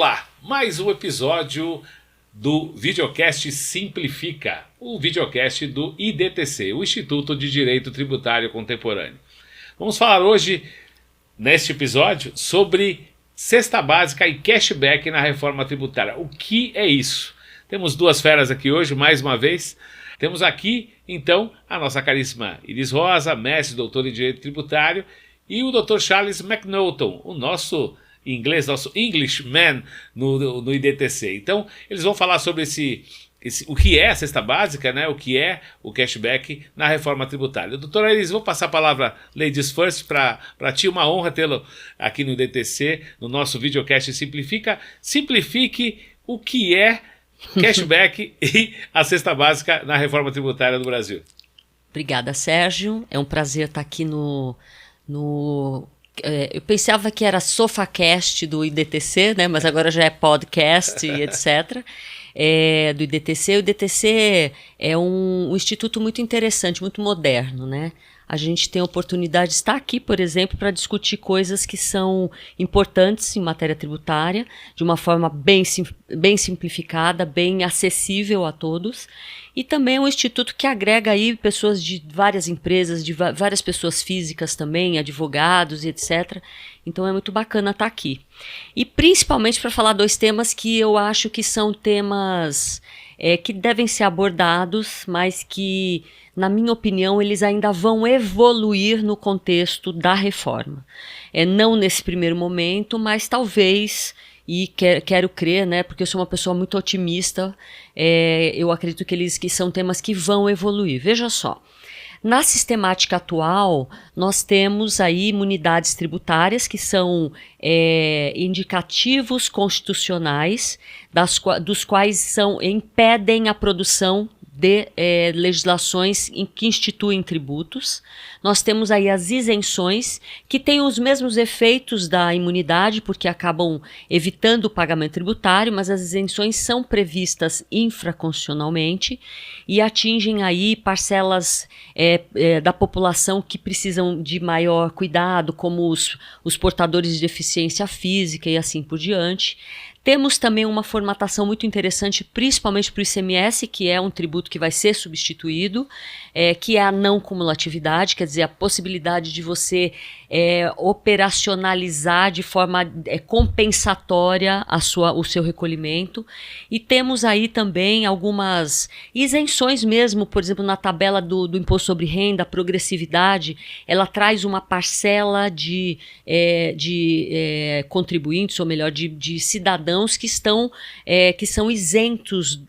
Olá, mais um episódio do Videocast Simplifica, o videocast do IDTC, o Instituto de Direito Tributário Contemporâneo. Vamos falar hoje, neste episódio, sobre cesta básica e cashback na reforma tributária. O que é isso? Temos duas feras aqui hoje, mais uma vez. Temos aqui, então, a nossa caríssima Iris Rosa, mestre, doutor em Direito Tributário, e o Dr. Charles McNaughton, o nosso Englishman no IDTC. Então, eles vão falar sobre o que é a cesta básica, né? O que é o cashback na reforma tributária. Doutora Iris, vou passar a palavra ladies first para ti, uma honra tê-lo aqui no IDTC, no nosso videocast Simplifica. Simplifique o que é cashback e a cesta básica na reforma tributária do Brasil. Obrigada, Sérgio. É um prazer estar aqui eu pensava que era SofaCast do IDTC, né? Mas agora já é podcast e etc. Do IDTC. O IDTC é um instituto muito interessante, muito moderno, né? A gente tem a oportunidade de estar aqui, por exemplo, para discutir coisas que são importantes em matéria tributária, de uma forma bem simplificada, bem acessível a todos. E também é um instituto que agrega aí pessoas de várias empresas, de várias pessoas físicas também, advogados e etc. Então é muito bacana estar aqui. E principalmente para falar dois temas que eu acho que são temas que devem ser abordados, mas que, na minha opinião, eles ainda vão evoluir no contexto da reforma. Não nesse primeiro momento, mas talvez, e quero crer, né, porque eu sou uma pessoa muito otimista, eu acredito que são temas que vão evoluir. Veja só, na sistemática atual, nós temos aí imunidades tributárias que são indicativos constitucionais, dos quais impedem a produção de legislações que instituem tributos. Nós temos aí as isenções, que têm os mesmos efeitos da imunidade, porque acabam evitando o pagamento tributário, mas as isenções são previstas infraconstitucionalmente e atingem aí parcelas da população que precisam de maior cuidado, como os portadores de deficiência física e assim por diante. Temos também uma formatação muito interessante, principalmente para o ICMS, que é um tributo que vai ser substituído, que é a não cumulatividade, quer dizer, a possibilidade de você operacionalizar de forma compensatória o seu recolhimento. E temos aí também algumas isenções mesmo, por exemplo, na tabela do Imposto sobre Renda, a progressividade, ela traz uma parcela de contribuintes, ou melhor, de cidadãos que são isentos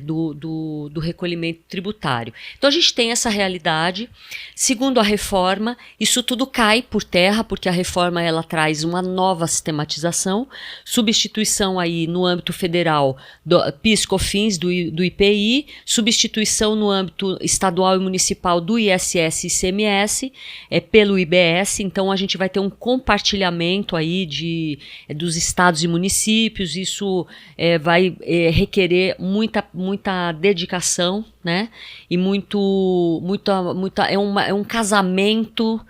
do recolhimento tributário. Então a gente tem essa realidade. Segundo a reforma, isso tudo cai por terra, porque a reforma ela traz uma nova sistematização, substituição aí no âmbito federal do PIS/COFINS, do IPI, substituição no âmbito estadual e municipal do ISS e ICMS, pelo IBS. Então a gente vai ter um compartilhamento aí dos estados e municípios. Isso vai requerer muita dedicação, né? E é um casamento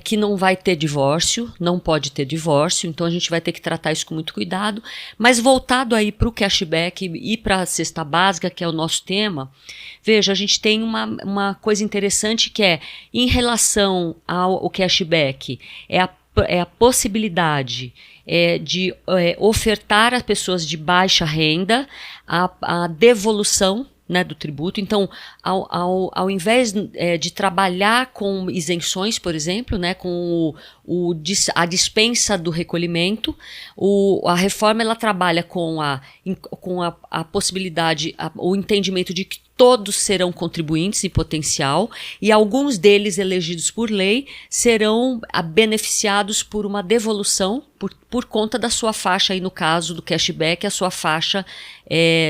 que não vai ter divórcio, não pode ter divórcio, então a gente vai ter que tratar isso com muito cuidado. Mas voltado aí para o cashback e para a cesta básica, que é o nosso tema, veja, a gente tem uma coisa interessante que em relação ao cashback, é a possibilidade de ofertar às pessoas de baixa renda a devolução, né, do tributo. Então, ao invés de trabalhar com isenções, por exemplo, né, com a dispensa do recolhimento, a reforma ela trabalha com a possibilidade, o entendimento de que todos serão contribuintes em potencial e alguns deles, elegidos por lei, serão beneficiados por uma devolução por conta da sua faixa, aí no caso do cashback, a sua faixa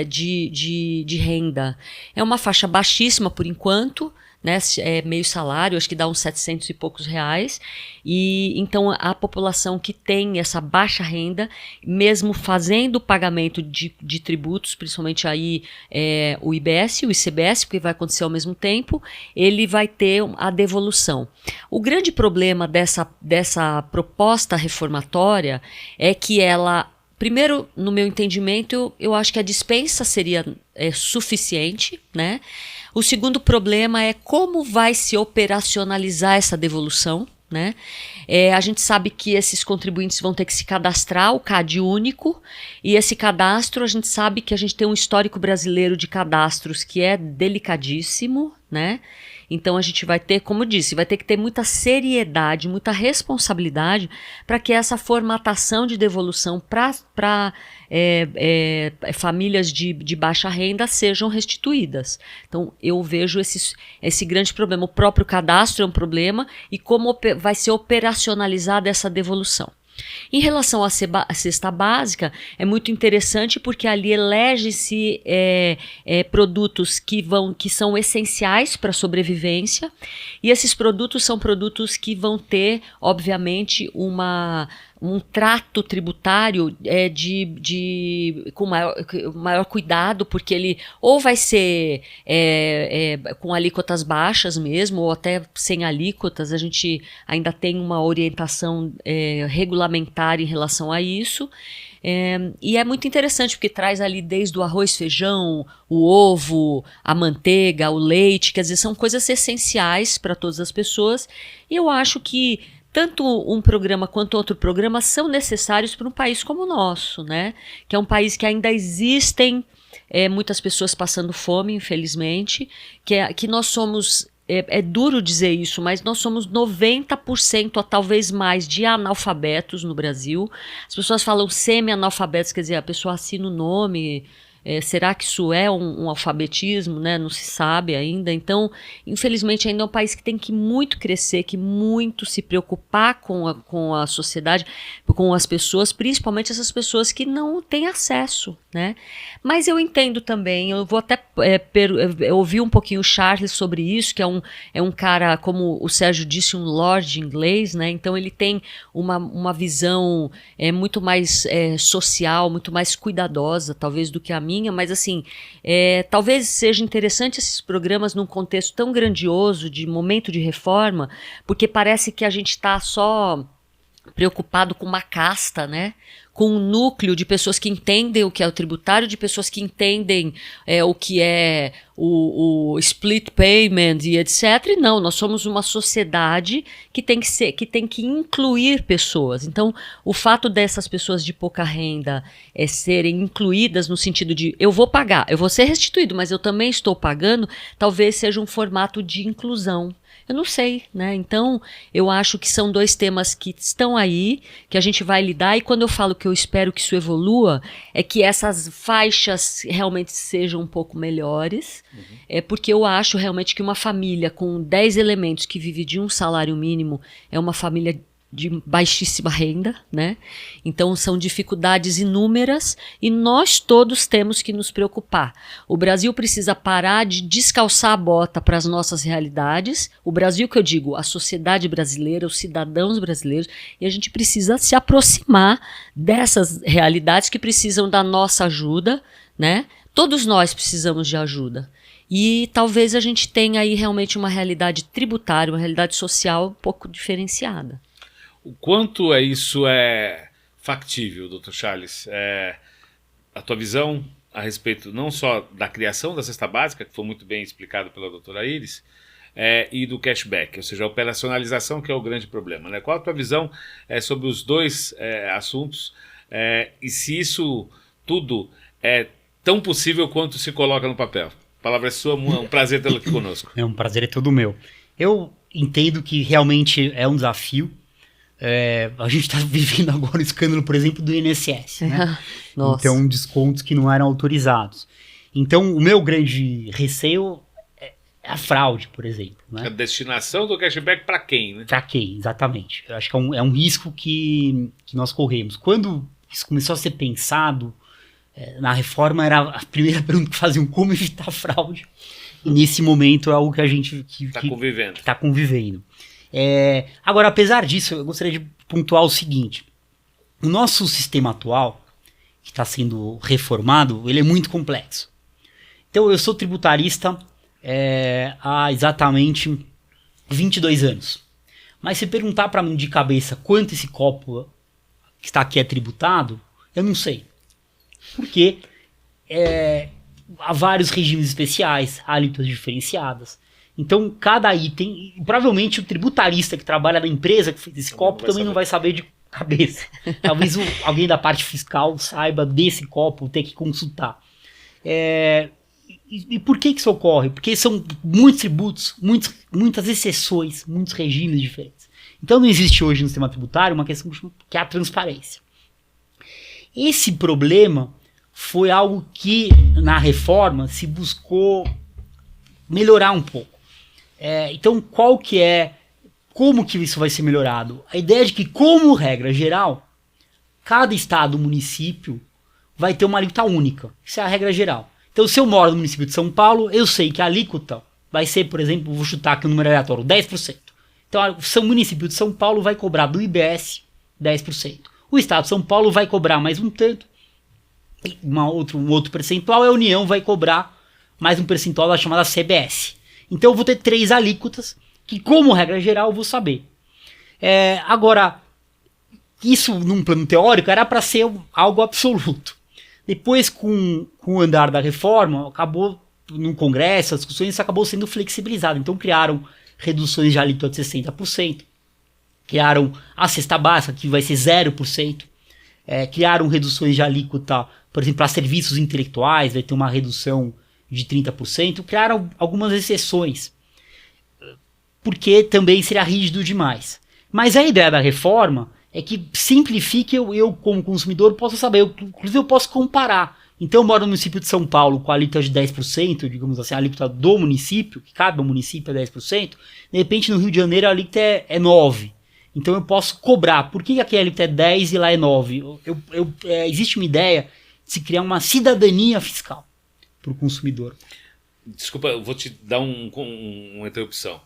de renda. É uma faixa baixíssima por enquanto, né, meio salário, acho que dá uns 700 e poucos reais, e então a população que tem essa baixa renda, mesmo fazendo o pagamento de tributos, principalmente aí o IBS e o ICBS, porque vai acontecer ao mesmo tempo, ele vai ter a devolução. O grande problema dessa proposta reformatória é que ela Primeiro, no meu entendimento, eu acho que a dispensa seria suficiente, né? O segundo problema é como vai se operacionalizar essa devolução, né? A gente sabe que esses contribuintes vão ter que se cadastrar, o CAD único, e esse cadastro, a gente sabe que a gente tem um histórico brasileiro de cadastros que é delicadíssimo, né? Então a gente vai ter, como eu disse, vai ter que ter muita seriedade, muita responsabilidade para que essa formatação de devolução para famílias de baixa renda sejam restituídas. Então eu vejo esse grande problema. O próprio cadastro é um problema e como vai ser operacionalizada essa devolução. Em relação à cesta básica, é muito interessante porque ali elege-se produtos que são essenciais para a sobrevivência, e esses produtos são produtos que vão ter, obviamente, um trato tributário com maior cuidado, porque ele ou vai ser com alíquotas baixas mesmo, ou até sem alíquotas. A gente ainda tem uma orientação regulamentar em relação a isso. E é muito interessante porque traz ali desde o arroz, feijão, o ovo, a manteiga, o leite, quer dizer, são coisas essenciais para todas as pessoas, e eu acho que tanto um programa quanto outro programa são necessários para um país como o nosso, né? Que é um país que ainda existem muitas pessoas passando fome, infelizmente, que nós somos, é duro dizer isso, mas nós somos 90% ou talvez mais de analfabetos no Brasil. As pessoas falam semi-analfabetos, quer dizer, a pessoa assina o nome. Será que isso é um alfabetismo, né? Não se sabe ainda. Então, infelizmente, ainda é um país que tem que muito crescer, que muito se preocupar com a sociedade, com as pessoas, principalmente essas pessoas que não têm acesso, né? Mas eu entendo também, eu vou até ouvir um pouquinho o Charles sobre isso, que é um cara, como o Sérgio disse, um lord inglês, né? Então ele tem uma visão muito mais social, muito mais cuidadosa, talvez, do que a minha, mas assim, talvez seja interessante esses programas num contexto tão grandioso, de momento de reforma, porque parece que a gente está só preocupado com uma casta, né? Com um núcleo de pessoas que entendem o que é o tributário, de pessoas que entendem o que é o split payment e etc. E não, nós somos uma sociedade que tem que incluir pessoas. Então, o fato dessas pessoas de pouca renda serem incluídas no sentido de eu vou pagar, eu vou ser restituído, mas eu também estou pagando, talvez seja um formato de inclusão. Eu não sei, né? Então, eu acho que são dois temas que estão aí, que a gente vai lidar, e quando eu falo que eu espero que isso evolua, é que essas faixas realmente sejam um pouco melhores, porque eu acho realmente que uma família com 10 elementos que vive de um salário mínimo é uma família de baixíssima renda, né? Então são dificuldades inúmeras e nós todos temos que nos preocupar. O Brasil precisa parar de descalçar a bota para as nossas realidades. O Brasil, que eu digo, a sociedade brasileira, os cidadãos brasileiros, e a gente precisa se aproximar dessas realidades que precisam da nossa ajuda, né? Todos nós precisamos de ajuda. E talvez a gente tenha aí realmente uma realidade tributária, uma realidade social um pouco diferenciada. O quanto isso é factível, Dr. Charles? A tua visão a respeito não só da criação da cesta básica, que foi muito bem explicado pela doutora Iris, e do cashback, ou seja, a operacionalização, que é o grande problema, né? Qual a tua visão sobre os dois assuntos, e se isso tudo é tão possível quanto se coloca no papel? A palavra é sua, um prazer tê-lo aqui conosco. Um prazer é todo meu. Eu entendo que realmente é um desafio. A gente está vivendo agora o escândalo, por exemplo, do INSS, né? Nossa. Então, descontos que não eram autorizados. Então, o meu grande receio é a fraude, por exemplo, né? A destinação do cashback para quem, né? Para quem, exatamente. Eu acho que é um risco que nós corremos. Quando isso começou a ser pensado, na reforma era a primeira pergunta que faziam: como evitar fraude? E nesse momento é algo que a gente está convivendo. Agora, apesar disso, eu gostaria de pontuar o seguinte: o nosso sistema atual, que está sendo reformado, ele é muito complexo. Então, eu sou tributarista há exatamente 22 anos. Mas se perguntar para mim de cabeça quanto esse copo que está aqui é tributado, Eu não sei. Porque há vários regimes especiais, há alíquotas diferenciadas. Então, cada item, e provavelmente o tributarista que trabalha na empresa que fez esse copo também não vai saber de cabeça. Talvez alguém da parte fiscal saiba desse copo, ter que consultar. E por que isso ocorre? Porque são muitos tributos, muitas exceções, muitos regimes diferentes. Então não existe hoje no sistema tributário uma questão que é a transparência. Esse problema foi algo que na reforma se buscou melhorar um pouco. Então como que isso vai ser melhorado? A ideia é de que, como regra geral, cada estado, município vai ter uma alíquota única. Isso é a regra geral. Então, se eu moro no município de São Paulo, eu sei que a alíquota vai ser, por exemplo, vou chutar aqui um número aleatório, 10%. Então, o município de São Paulo vai cobrar do IBS 10%. O estado de São Paulo vai cobrar mais um tanto, um outro percentual, e a União vai cobrar mais um percentual da chamada CBS. Então, eu vou ter 3 alíquotas, que, como regra geral, eu vou saber. Agora, isso, num plano teórico, era para ser algo absoluto. Depois, com o andar da reforma, acabou, no Congresso, as discussões, isso acabou sendo flexibilizado. Então, criaram reduções de alíquota de 60%, criaram a cesta básica, que vai ser 0%, criaram reduções de alíquota, por exemplo, para serviços intelectuais, vai ter uma redução de 30%, criaram algumas exceções, porque também seria rígido demais. Mas a ideia da reforma é que simplifique, eu como consumidor posso saber, inclusive eu posso comparar. Então eu moro no município de São Paulo com a alíquota de 10%, digamos assim, a alíquota do município, que cada município é 10%, de repente no Rio de Janeiro a alíquota é 9%. Então eu posso cobrar. Por que aqui a alíquota é 10% e lá é 9%? Existe uma ideia de se criar uma cidadania fiscal para o consumidor. Desculpa, eu vou te dar uma interrupção.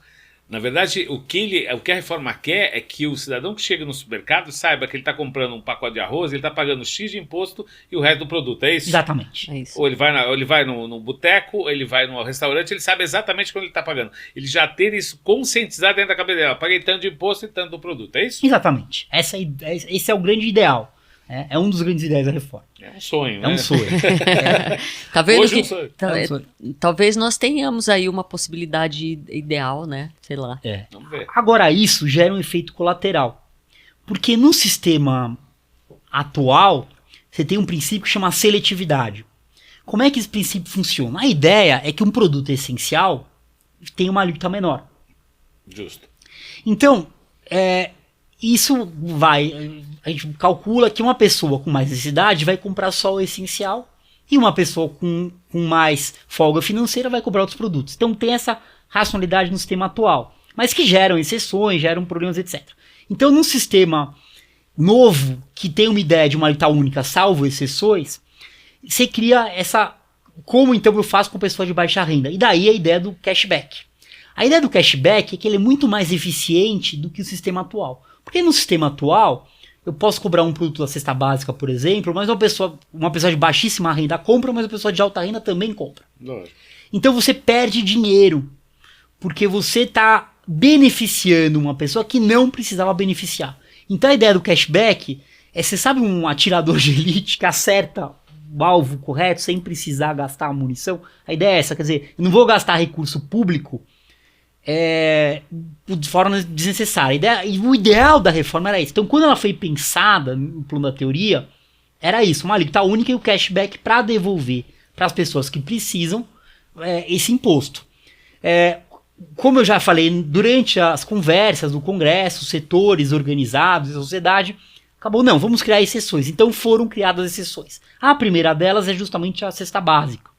Na verdade, o que a reforma quer é que o cidadão que chega no supermercado saiba que ele está comprando um pacote de arroz, ele está pagando X de imposto e o resto do produto, é isso? Exatamente. É isso. Ou ele vai no boteco, ele vai no restaurante, ele sabe exatamente quanto ele está pagando. Ele já ter isso conscientizado dentro da cabeça dele. Paguei tanto de imposto e tanto do produto, é isso? Exatamente. Esse é o grande ideal. É um dos grandes ideias da reforma. É um sonho, né? É um sonho. Tá vendo Hoje que um sonho. talvez nós tenhamos aí uma possibilidade ideal, né? Sei lá. Vamos ver. Agora, isso gera um efeito colateral. Porque no sistema atual, você tem um princípio que chama seletividade. Como é que esse princípio funciona? A ideia é que um produto essencial tem uma alíquota menor. Justo. Então, isso a gente calcula que uma pessoa com mais necessidade vai comprar só o essencial e uma pessoa com mais folga financeira vai comprar outros produtos. Então tem essa racionalidade no sistema atual, mas que geram exceções, geram problemas, etc. Então num sistema novo, que tem uma ideia de uma alíquota única, salvo exceções, você cria como então eu faço com pessoas de baixa renda? E daí a ideia do cashback. A ideia do cashback é que ele é muito mais eficiente do que o sistema atual. Porque no sistema atual, eu posso cobrar um produto da cesta básica, por exemplo, mas uma pessoa de baixíssima renda compra, mas uma pessoa de alta renda também compra. Lógico. Então você perde dinheiro, porque você está beneficiando uma pessoa que não precisava beneficiar. Então a ideia do cashback você sabe um atirador de elite que acerta o alvo correto sem precisar gastar a munição? A ideia é essa, quer dizer, eu não vou gastar recurso público de forma desnecessária. O ideal da reforma era isso. Então, quando ela foi pensada no plano da teoria, era isso, uma alíquota única e o cashback para devolver para as pessoas que precisam esse imposto. Como eu já falei, durante as conversas do Congresso, setores organizados, a sociedade, acabou, não, vamos criar exceções. Então foram criadas exceções. A primeira delas é justamente a cesta básica.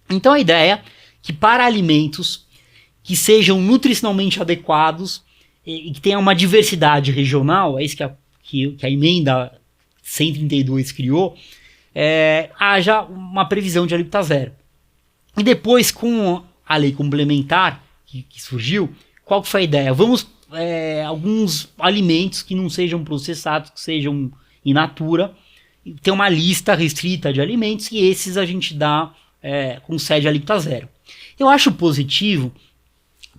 Então a ideia é que para alimentos que sejam nutricionalmente adequados e que tenham uma diversidade regional, é isso que a emenda 132 criou, haja uma previsão de alíquota zero. E depois, com a lei complementar que surgiu, qual foi a ideia? Vamos, alguns alimentos que não sejam processados, que sejam in natura, tem uma lista restrita de alimentos e esses a gente concede alíquota zero. Eu acho positivo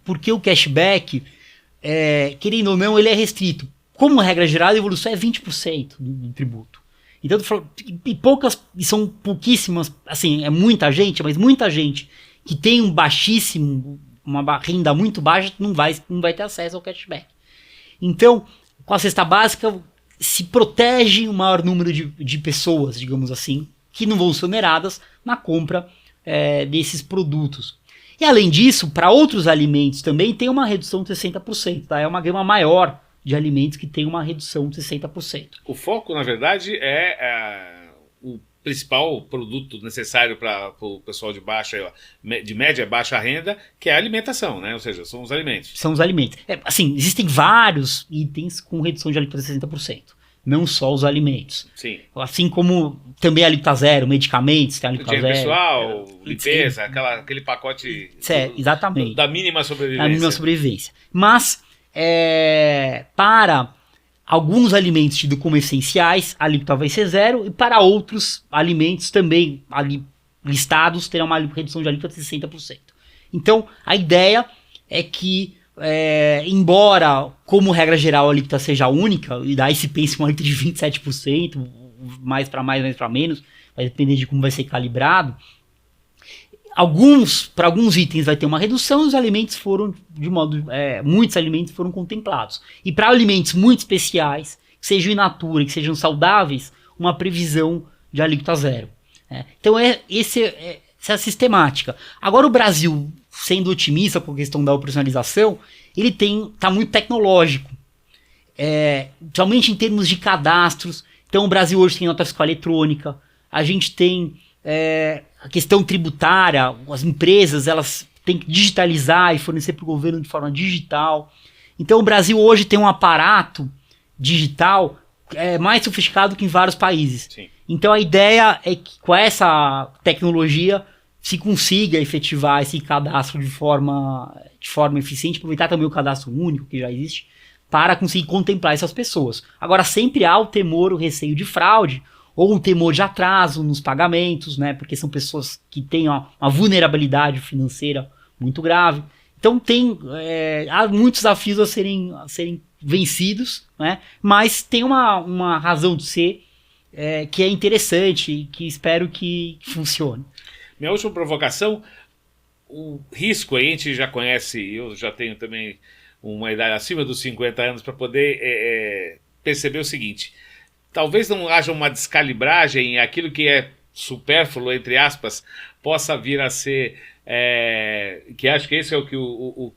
porque o cashback, querendo ou não, ele é restrito. Como regra geral, a evolução é 20% do tributo. Então, e são pouquíssimas, assim, é muita gente, mas muita gente que tem uma renda muito baixa não vai ter acesso ao cashback. Então, com a cesta básica, se protege o maior número de pessoas, digamos assim, que não vão ser oneradas na compra desses produtos. E além disso, para outros alimentos também tem uma redução de 60%, tá? É uma gama maior de alimentos que tem uma redução de 60%. O foco, na verdade, é o principal produto necessário para o pessoal de média e baixa renda, que é a alimentação, né? Ou seja, são os alimentos. São os alimentos. Assim, existem vários itens com redução de alíquota de 60%. Não só os alimentos. Sim. Assim como também a alíquota zero, medicamentos, tem a alíquota zero. Pessoal, limpeza, aquele pacote exatamente. Da mínima sobrevivência. Da mínima sobrevivência. Mas, para alguns alimentos tidos como essenciais, a alíquota vai ser zero, e para outros alimentos também ali listados terá uma redução de alíquota de 60%. Então, a ideia é que, embora, como regra geral, a alíquota seja única, e daí se pensa em uma alíquota de 27%, mais para mais, mais para menos, vai depender de como vai ser calibrado, para alguns itens vai ter uma redução, os alimentos foram, muitos alimentos foram contemplados. E para alimentos muito especiais, que sejam in natura, que sejam saudáveis, uma previsão de alíquota zero. Então essa é a sistemática. Agora o Brasil, sendo otimista com a questão da operacionalização, ele está muito tecnológico, principalmente em termos de cadastros. Então o Brasil hoje tem nota fiscal eletrônica, a gente tem a questão tributária, as empresas elas têm que digitalizar e fornecer para o governo de forma digital. Então o Brasil hoje tem um aparato digital mais sofisticado que em vários países. Sim. Então a ideia é que com essa tecnologia se consiga efetivar esse cadastro de forma eficiente, aproveitar também o cadastro único que já existe, para conseguir contemplar essas pessoas. Agora sempre há o temor, o receio de fraude, ou um temor de atraso nos pagamentos, né? Porque são pessoas que têm uma vulnerabilidade financeira muito grave. Então há muitos desafios a serem vencidos, né? Mas tem uma razão de ser que é interessante e que espero que funcione. Minha última provocação, o risco aí, a gente já conhece, eu já tenho também uma idade acima dos 50 anos para poder perceber o seguinte: talvez não haja uma descalibragem, aquilo que é supérfluo, entre aspas, possa vir a ser, que acho que esse é o que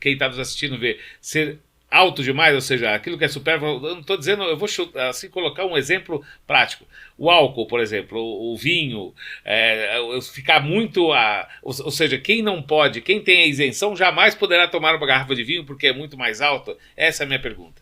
quem está nos assistindo vê, ser alto demais, ou seja, aquilo que é supérfluo, eu não estou dizendo, eu vou assim colocar um exemplo prático. O álcool, por exemplo, o vinho, ficar muito, ou seja, quem não pode, quem tem a isenção, jamais poderá tomar uma garrafa de vinho porque é muito mais alta. Essa é a minha pergunta.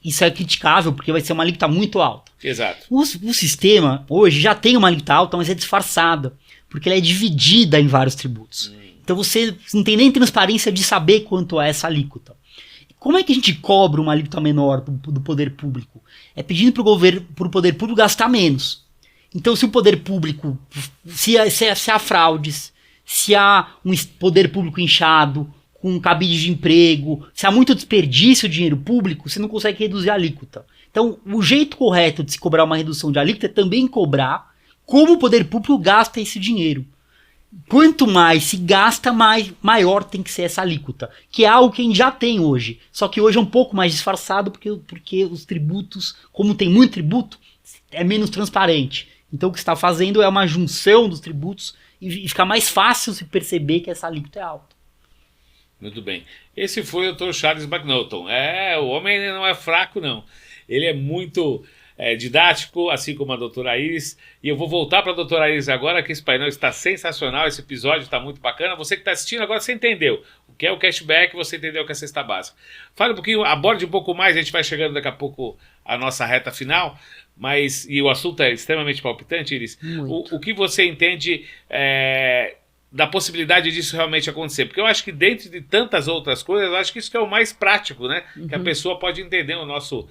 Isso é criticável, porque vai ser uma alíquota muito alta. Exato. O sistema, hoje, já tem uma alíquota alta, mas é disfarçada, porque ela é dividida em vários tributos. Então você não tem nem transparência de saber quanto é essa alíquota. Como é que a gente cobra uma alíquota menor do poder público? É pedindo para o poder público gastar menos. Então, se o poder público, se há fraudes, se há um poder público inchado, com cabide de emprego, se há muito desperdício de dinheiro público, você não consegue reduzir a alíquota. Então, o jeito correto de se cobrar uma redução de alíquota é também cobrar como o poder público gasta esse dinheiro. Quanto mais se gasta, maior tem que ser essa alíquota, que é algo que a gente já tem hoje. Só que hoje é um pouco mais disfarçado, porque os tributos, como tem muito tributo, é menos transparente. Então, o que você está fazendo é uma junção dos tributos e fica mais fácil se perceber que essa alíquota é alta. Muito bem. Esse foi o Dr. Charles McNaughton. O homem não é fraco, não. Ele é muito didático, assim como a doutora Iris. E eu vou voltar para a doutora Iris agora, que esse painel está sensacional, esse episódio está muito bacana. Você que está assistindo agora, você entendeu o que é o cashback, você entendeu o que é a cesta básica. Fale um pouquinho, aborde um pouco mais, a gente vai chegando daqui a pouco à nossa reta final, e o assunto é extremamente palpitante, Iris. O que você entende da possibilidade disso realmente acontecer? Porque eu acho que dentro de tantas outras coisas, eu acho que isso que é o mais prático, né? Que a pessoa pode entender o nosso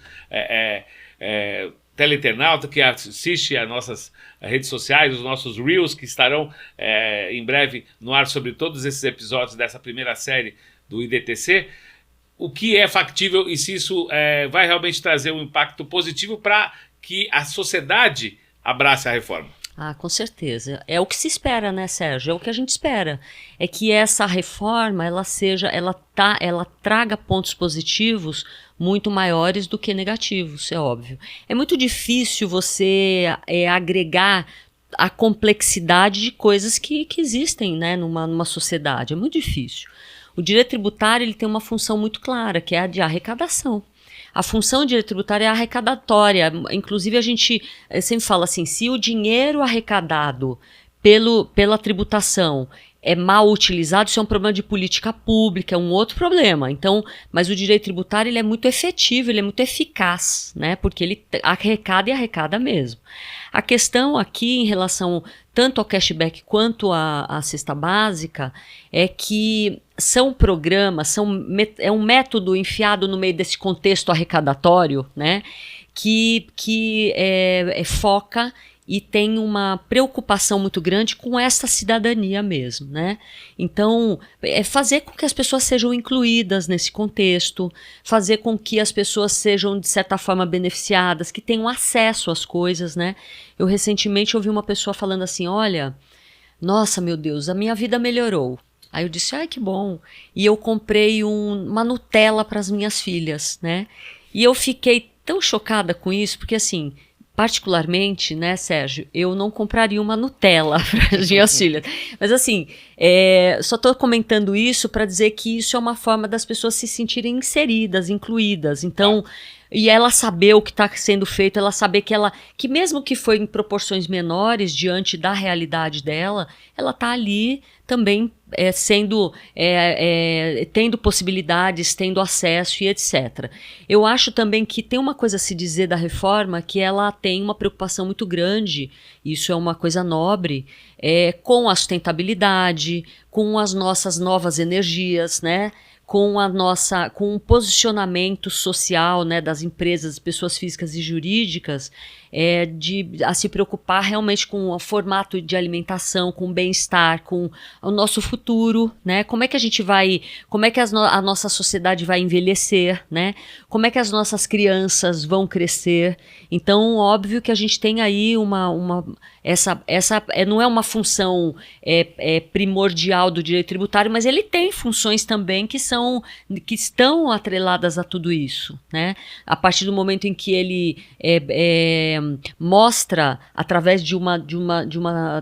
teleinternauta que assiste às nossas redes sociais, os nossos Reels, que estarão em breve no ar sobre todos esses episódios dessa primeira série do IDTC. O que é factível e se isso vai realmente trazer um impacto positivo para que a sociedade abrace a reforma. Ah, com certeza. É o que se espera, né, Sérgio? É o que a gente espera. É que essa reforma, ela traga pontos positivos muito maiores do que negativos, é óbvio. É muito difícil você agregar a complexidade de coisas que existem, né, numa sociedade. É muito difícil. O direito tributário ele tem uma função muito clara, que é a de arrecadação. A função do direito tributário é arrecadatória. Inclusive, a gente sempre fala assim, se o dinheiro arrecadado pela tributação é mal utilizado, isso é um problema de política pública, é um outro problema. Então, mas o direito tributário ele é muito efetivo, ele é muito eficaz, né? Porque ele arrecada e arrecada mesmo. A questão aqui em relação tanto ao cashback quanto à cesta básica é que são programas, é um método enfiado no meio desse contexto arrecadatório, né? Que foca e tem uma preocupação muito grande com essa cidadania mesmo, né? Então, fazer com que as pessoas sejam incluídas nesse contexto, fazer com que as pessoas sejam, de certa forma, beneficiadas, que tenham acesso às coisas, né? Eu recentemente ouvi uma pessoa falando assim, olha, nossa, meu Deus, a minha vida melhorou. Aí eu disse, ai, que bom. E eu comprei uma Nutella para as minhas filhas, né? E eu fiquei tão chocada com isso, porque assim... Particularmente, né, Sérgio, eu não compraria uma Nutella para as minhas filhas. Mas assim, só estou comentando isso para dizer que isso é uma forma das pessoas se sentirem inseridas, incluídas. Então, e ela saber o que está sendo feito, ela saber que mesmo que foi em proporções menores diante da realidade dela, ela está ali também tendo possibilidades, tendo acesso e etc. Eu acho também que tem uma coisa a se dizer da reforma, que ela tem uma preocupação muito grande, isso é uma coisa nobre, com a sustentabilidade, com as nossas novas energias, né? Com um posicionamento social, né, das empresas, pessoas físicas e jurídicas, a se preocupar realmente com o formato de alimentação, com o bem-estar, com o nosso futuro, né? Como é que a nossa sociedade vai envelhecer, né? Como é que as nossas crianças vão crescer? Então, óbvio que a gente tem aí não é uma função primordial do direito tributário, mas ele tem funções também que estão atreladas a tudo isso, né? A partir do momento em que ele mostra, através de uma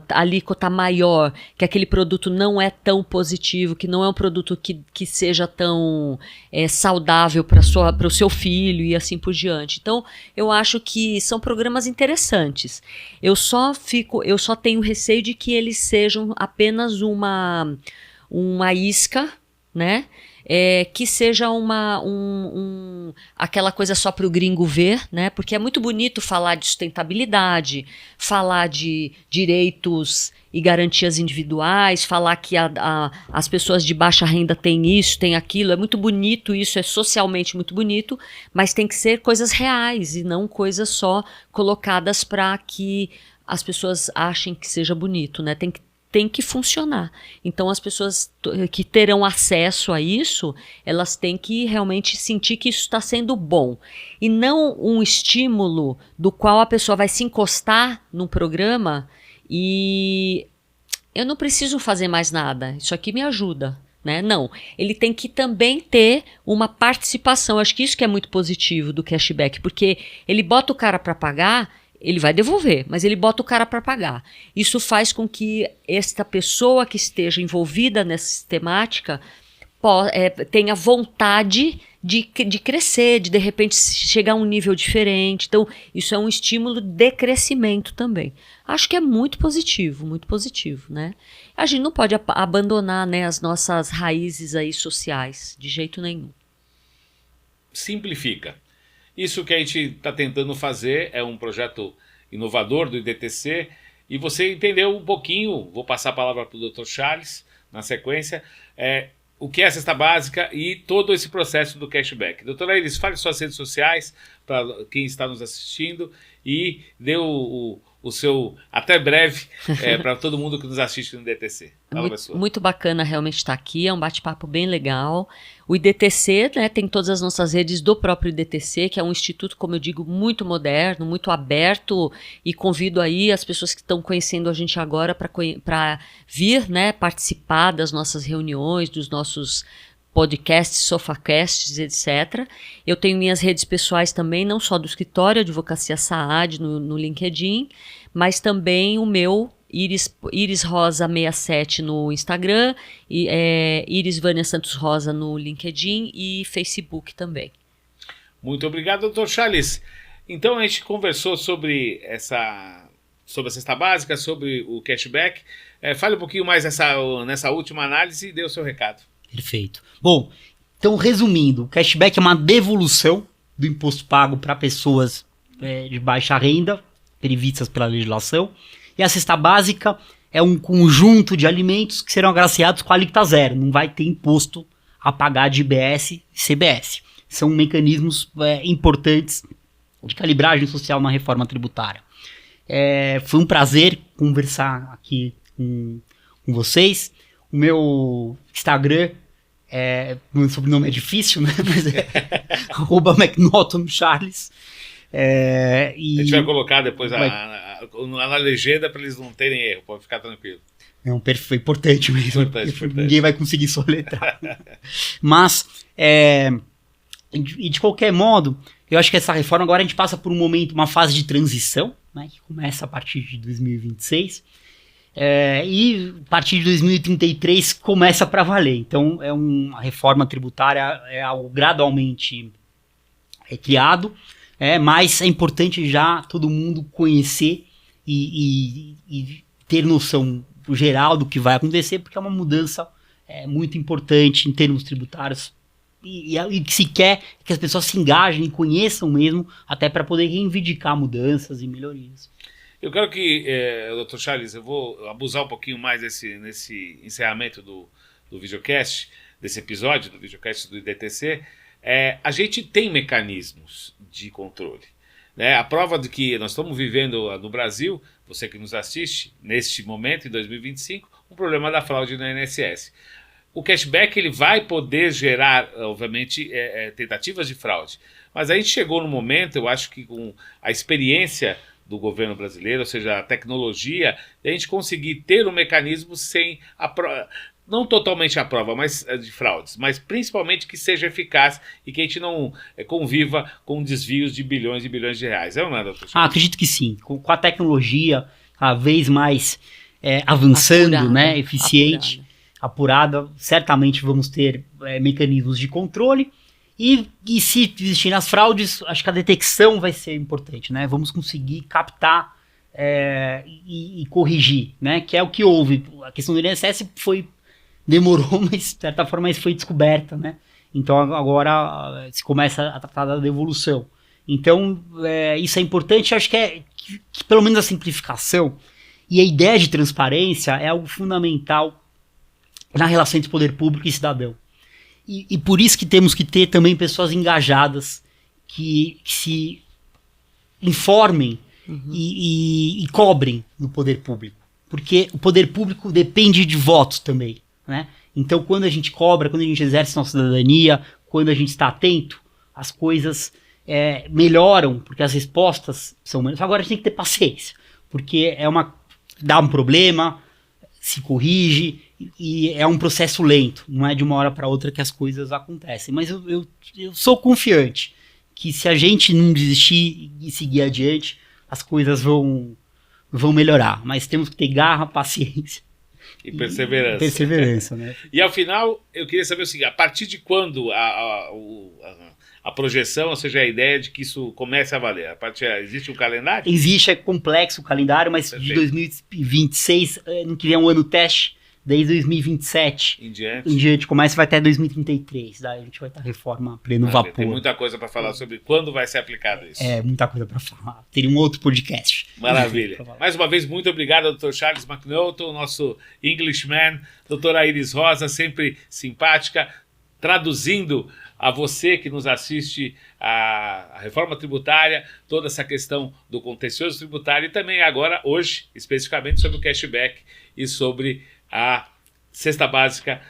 alíquota maior, que aquele produto não é tão positivo, que não é um produto que seja tão saudável para o seu filho e assim por diante. Então, eu acho que são programas interessantes. Eu só tenho receio de que eles sejam apenas uma isca, né? Que seja aquela coisa só para o gringo ver, né? Porque é muito bonito falar de sustentabilidade, falar de direitos e garantias individuais, falar que as pessoas de baixa renda têm isso, têm aquilo, é muito bonito isso, é socialmente muito bonito, mas tem que ser coisas reais e não coisas só colocadas para que as pessoas achem que seja bonito, né? Tem que funcionar. Então, as pessoas que terão acesso a isso, elas têm que realmente sentir que isso está sendo bom. E não um estímulo do qual a pessoa vai se encostar num programa e eu não preciso fazer mais nada, isso aqui me ajuda. Né? Não, ele tem que também ter uma participação. Acho que isso que é muito positivo do cashback, porque ele bota o cara para pagar, ele vai devolver, mas ele bota o cara para pagar. Isso faz com que esta pessoa que esteja envolvida nessa temática tenha vontade de crescer, de repente chegar a um nível diferente. Então, isso é um estímulo de crescimento também. Acho que é muito positivo, né? A gente não pode abandonar, né, as nossas raízes aí sociais, de jeito nenhum. Simplifica. Isso que a gente está tentando fazer é um projeto inovador do IDTC e você entendeu um pouquinho, vou passar a palavra para o Dr. Charles na sequência, o que é a cesta básica e todo esse processo do cashback. Doutora Iris, fale suas redes sociais para quem está nos assistindo e dê o o seu até breve para todo mundo que nos assiste no IDTC. Fala, pessoal. Muito bacana realmente estar aqui, é um bate-papo bem legal. O IDTC, né, tem todas as nossas redes do próprio IDTC, que é um instituto, como eu digo, muito moderno, muito aberto, e convido aí as pessoas que estão conhecendo a gente agora para vir, né, participar das nossas reuniões, dos nossos podcasts, sofacasts, etc. Eu tenho minhas redes pessoais também, não só do escritório Advocacia Saad no LinkedIn, mas também o meu Iris Rosa 67 no Instagram, Iris Vânia Santos Rosa no LinkedIn e Facebook também. Muito obrigado, doutor Charles. Então a gente conversou sobre a cesta básica, sobre o cashback. Fale um pouquinho mais nessa última análise e dê o seu recado. Perfeito. Bom, então resumindo, o cashback é uma devolução do imposto pago para pessoas de baixa renda, previstas pela legislação, e a cesta básica é um conjunto de alimentos que serão agraciados com a alíquota zero, não vai ter imposto a pagar de IBS e CBS. São mecanismos importantes de calibragem social na reforma tributária. Foi um prazer conversar aqui com vocês. O meu Instagram, meu sobrenome é difícil, né? Mas @McNaughton_Charles. A gente vai colocar depois na legenda para eles não terem erro, pode ficar tranquilo. Foi importante mesmo. Importante. Ninguém vai conseguir soletrar. Mas, de qualquer modo, eu acho que essa reforma agora a gente passa por um momento, uma fase de transição, né, que começa a partir de 2026. E a partir de 2033 começa para valer. Então é uma reforma tributária, algo gradualmente criado, mas é importante já todo mundo conhecer e ter noção geral do que vai acontecer, porque é uma mudança muito importante em termos tributários e que se quer que as pessoas se engajem e conheçam mesmo, até para poder reivindicar mudanças e melhorias. Eu quero que, Dr. Charles, eu vou abusar um pouquinho mais nesse encerramento do videocast, desse episódio do videocast do IDTC. A gente tem mecanismos de controle, né? A prova de que nós estamos vivendo no Brasil, você que nos assiste, neste momento, em 2025, um problema da fraude no INSS. O cashback ele vai poder gerar, obviamente, tentativas de fraude. Mas a gente chegou no momento, eu acho que com a experiência do governo brasileiro, ou seja, a tecnologia, a gente conseguir ter um mecanismo sem não totalmente a prova de fraudes, mas principalmente que seja eficaz e que a gente não conviva com desvios de bilhões e bilhões de reais. É ou não é, doutor? Acredito que sim. Com a tecnologia cada vez mais avançando, apurada, né, eficiente, apurada, certamente vamos ter mecanismos de controle. E se existirem as fraudes, acho que a detecção vai ser importante, né? Vamos conseguir captar e corrigir, né? Que é o que houve. A questão do INSS demorou, mas de certa forma foi descoberta, né? Então agora se começa a tratar da devolução. Então isso é importante, acho que pelo menos a simplificação e a ideia de transparência é algo fundamental na relação entre poder público e cidadão. E por isso que temos que ter também pessoas engajadas que se informem e cobrem no poder público. Porque o poder público depende de votos também, né? Então quando a gente cobra, quando a gente exerce nossa cidadania, quando a gente está atento, as coisas melhoram, porque as respostas são melhores. Agora a gente tem que ter paciência, porque dá um problema, se corrige, e é um processo lento, não é de uma hora para outra que as coisas acontecem. Mas eu sou confiante que se a gente não desistir e seguir adiante, as coisas vão melhorar. Mas temos que ter garra, paciência e perseverança. Perseverança, né? E ao final, eu queria saber o seguinte, a partir de quando a projeção, ou seja, a ideia de que isso comece a valer? Existe um calendário? Existe, é complexo o calendário, mas perfeito. De 2026, no que vem um ano teste, desde 2027 em diante começa, vai até 2033, daí a gente vai estar reforma a pleno vapor. Tem muita coisa para falar sobre quando vai ser aplicado isso. Muita coisa para falar. Teria um outro podcast. Maravilha. Mais uma vez, muito obrigado, Dr. Charles McNaughton, nosso Englishman, doutora Iris Rosa, sempre simpática, traduzindo a você que nos assiste a reforma tributária, toda essa questão do contencioso tributário e também agora, hoje, especificamente sobre o cashback e sobre a cesta básica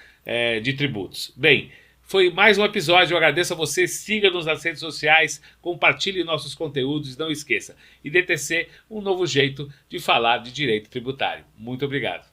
de tributos. Bem, foi mais um episódio, eu agradeço a você, siga-nos nas redes sociais, compartilhe nossos conteúdos e não esqueça, IDTC, um novo jeito de falar de direito tributário. Muito obrigado.